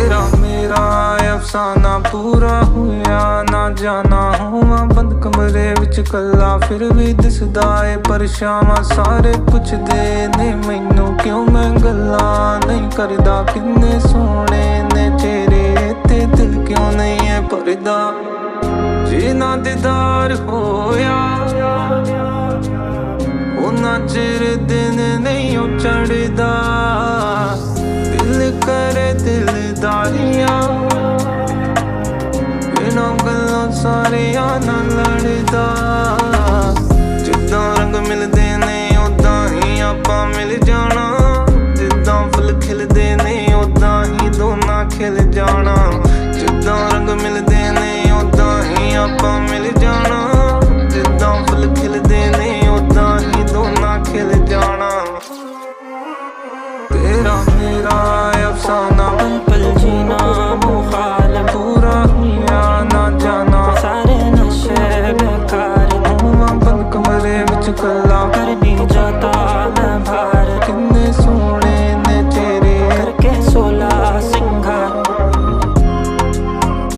तेरा मेरा अफसाना पूरा होया ना जाना होवा बंद कमरे विच कला फिर भी दिसदा ए परछावां सारे पुछदे ने मैनू क्यों मैं गल्लां नहीं करदा किन्ने सोहणे ने चेहरे ते दिल क्यों नहीं है भरदा जिन्ना दीदार होया उन्ना चिर दिन नहीं ओ चढ़दा दिल करे दिलदारियां बिना गल्लां सारियां ना लड़दा जिद्दां रंग मिलदे ने उदां ही आपां मिल जाना जिद्दां फुल खिलदे ने उदां ही दोना खिल जाना जिद्दां रंग मिलदे ने उदां ही आपां मिल जाना जिद्दां फुल खिलदे ने उदां ही दोना खिल जाना तेरा मेरा अफसाना पल जीना मुखालिफ पूरा हुआ ना जाना सारे नशे बेकार होवा बंद कमरे विच कला कर नहीं जाता